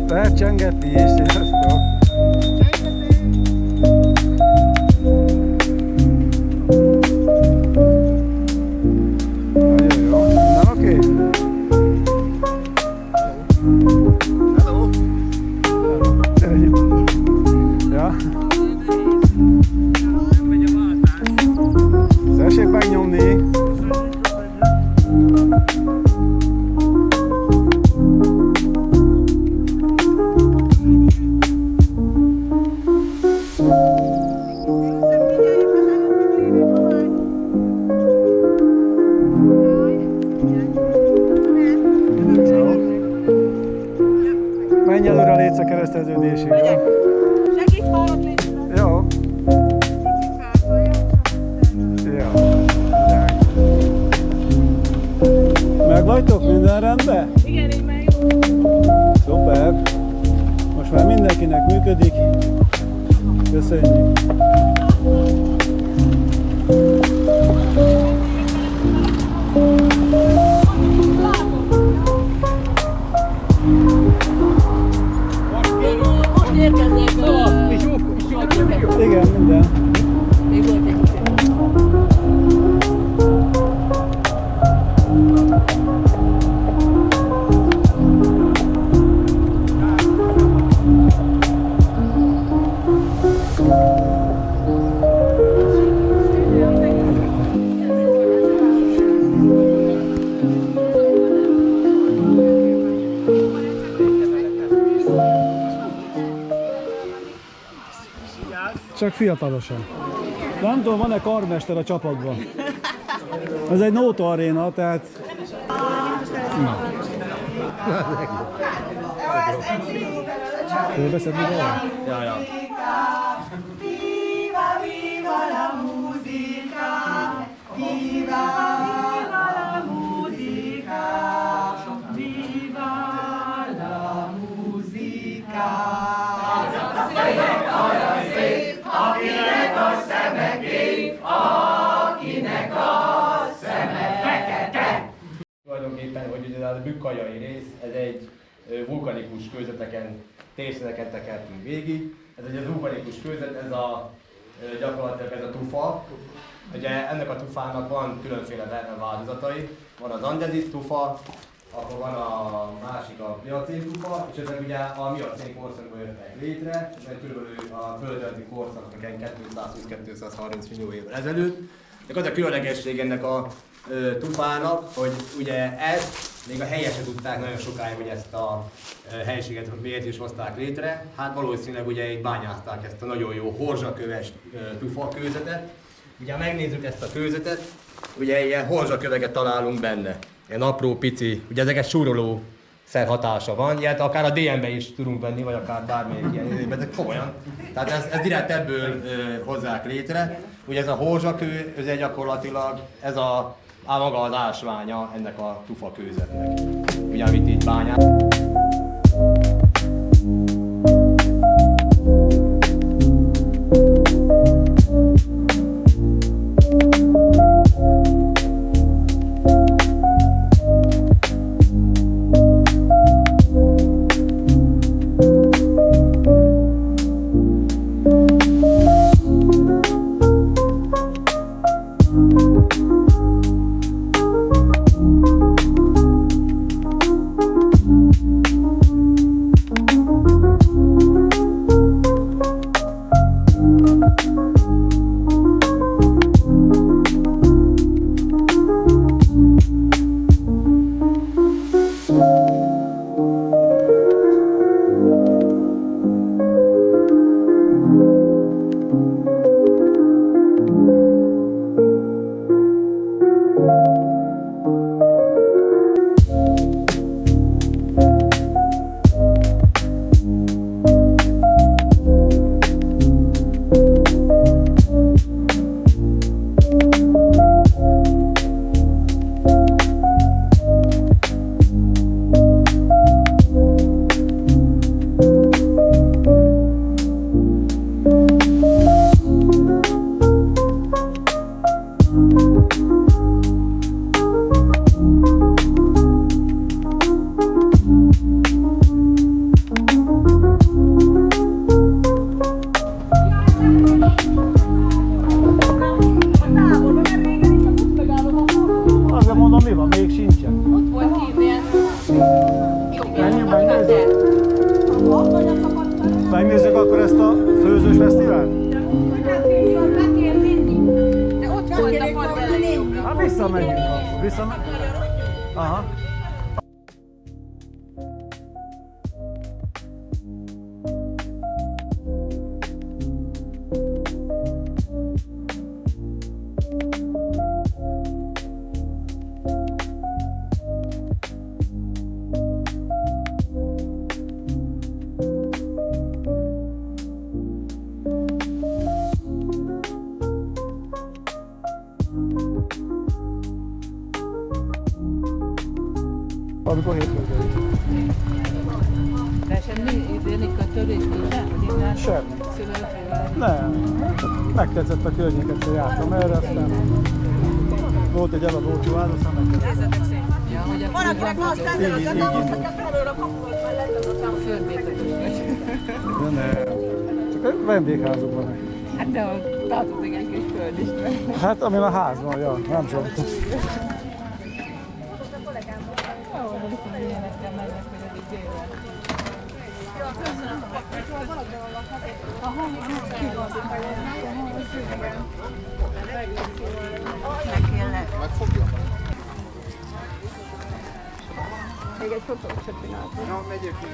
Lehet csengetni is, sziasztok! Nagyon jó. Na oké. Hello! Ja. Tessék megnyomni! Menj előre létsz a kereszteződésig, jó? Segíts hallok, légy. Jó. Jó. Meg vagytok? Minden rendben? Igen, így már jó. Szuper. Most már mindenkinek működik. Köszönjük. Most érkeznék. Igen, minden. Még volt egy kicsit. Csak fiatalosan. Nem tudom, van-e karmester a csapatban? Ez egy Nóta aréna, tehát... Na. Fölveszed ide? Ja, ja. Viva, viva la musica, viva la musica, viva la musica. Akinek a szeme kék, akinek a szeme fekete. Tulajdonképpen, hogy ugye a Bükkajai rész, ez egy vulkanikus kőzeteken, térszíneken tekertünk végig. Ez ugye a vulkanikus kőzet, ez a gyakorlatilag ez a tufa. Ugye ennek a tufának van különféle változatai. Van az andezit tufa, akkor van a másik a miocén tufa, és ezek ugye a miocén korszakban jöttek létre, ez körülbelül a földrajzi korszaknak 220-230 millió évvel ezelőtt. De az a különlegesség ennek a tufának, hogy ugye ezt még a helyek sem tudták nagyon sokáig, hogy ezt a helységet miért is hozták létre. Hát valószínűleg ugye itt bányázták ezt a nagyon jó horzsaköves tufakőzetet. Ugye ha megnézzük ezt a kőzetet, ugye ilyen horzsaköveket találunk benne. Ilyen apró, pici, ugye ezeket súroló szer hatása van, ilyet akár a DM-be is tudunk venni, vagy akár bármelyik ilyen, ezek komolyan. Tehát ez direkt ebből hozzák létre. Ugye ez a horzsakő, ez gyakorlatilag ez a maga az ásványa ennek a tufakőzetnek. Ugye amit így bányáz. Ma még sincsen. Ott volt ilyen Menjünk, megnézzük. Megnézzük akkor ezt a főzős fesztivált? De ott volt a pad elején. Hát visszamegyünk akkor. Visszamegyünk. Aha. Amikor hétfőző. De semmi idénik a törés nincsen, hogy innen Semmi. szülőfével. Nem. Megtetszett a környéket, hogy jártam erre, aztán volt egy eladó család, aztán megtetszett. Ja, hogy a Van, akinek azt tenni, hogy Így, a így. felől a kapulat mellett, az a földbétek is vagy. De nem. Csak egy vendégházuk van. Hát de ott tartozik egy kis föld is. Hát ami a ház van, ja, nem sok. Ahol viszont ilyenekkel mennek, hogy ez egy délben.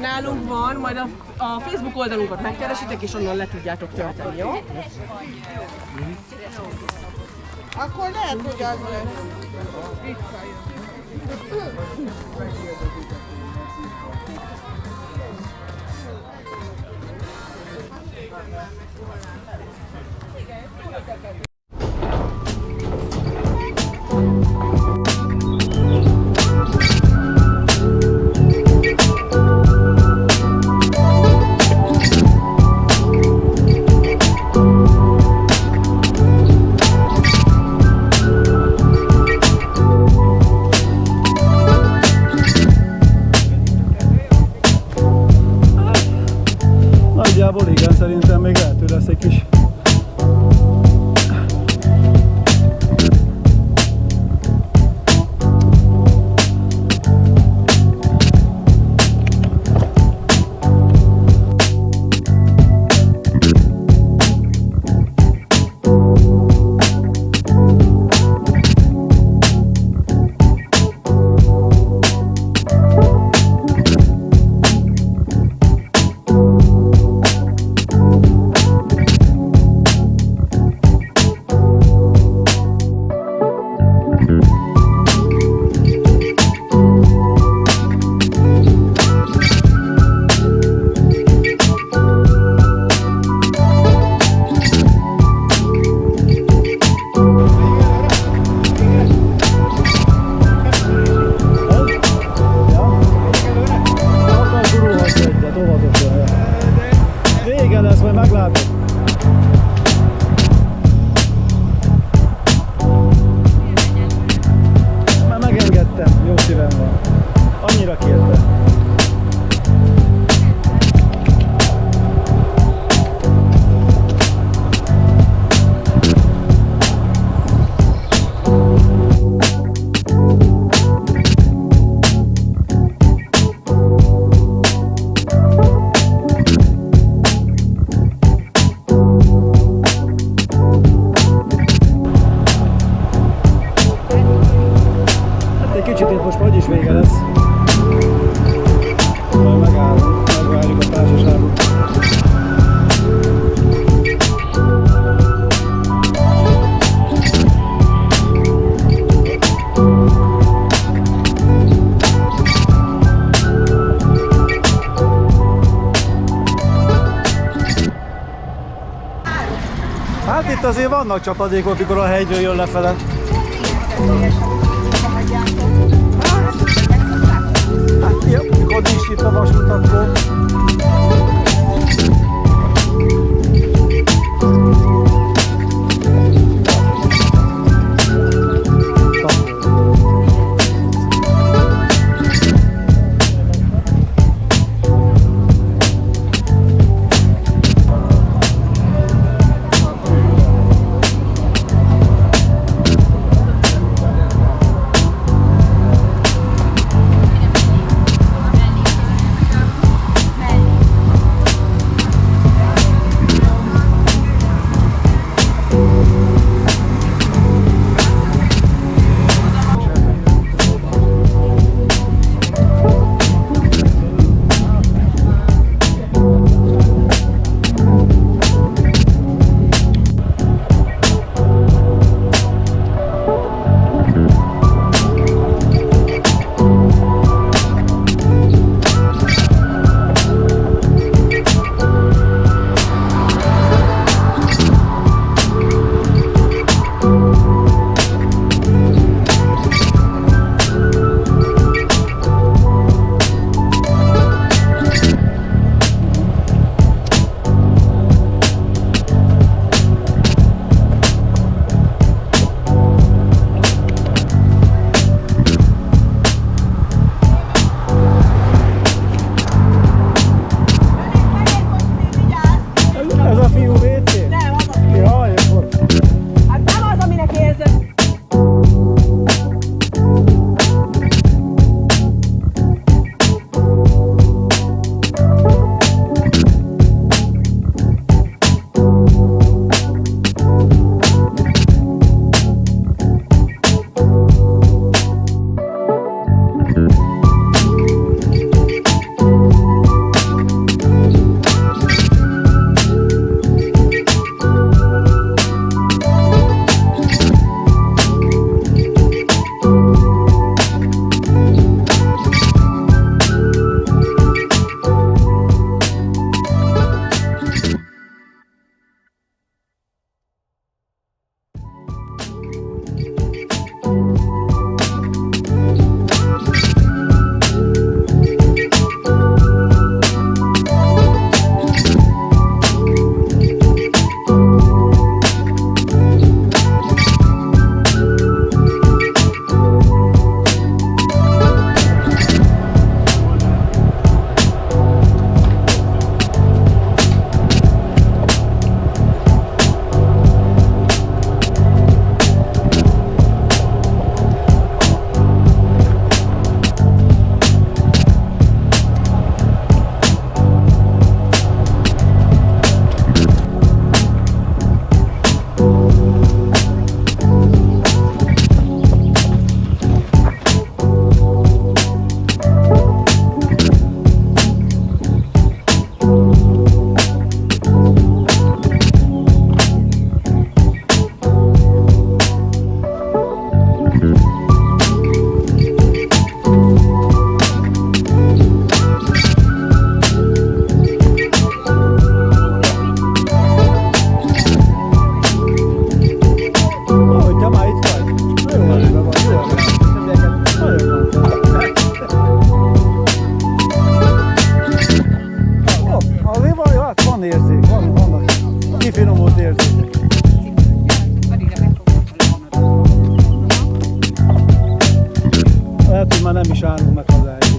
Nálunk van, majd a Facebook oldalunkat megkeresitek, és onnan le tudjátok tölteni, jó? Akkor lehet, hogy az lesz. Nagyjából igen, szerintem még lehető lesz egy kis. Vége lesz, majd meglátod. Már megengedtem, jó szívem van. Annyira kérte. Kicsit itt most majd is vége lesz. Majd megállunk, megvárjuk a társaságot. Hát itt azért vannak csapadékok, mikor a hegyről jön lefele. Hát jó, mikor nincs itt a vasút, akkor... nem is állunk meg hazáig.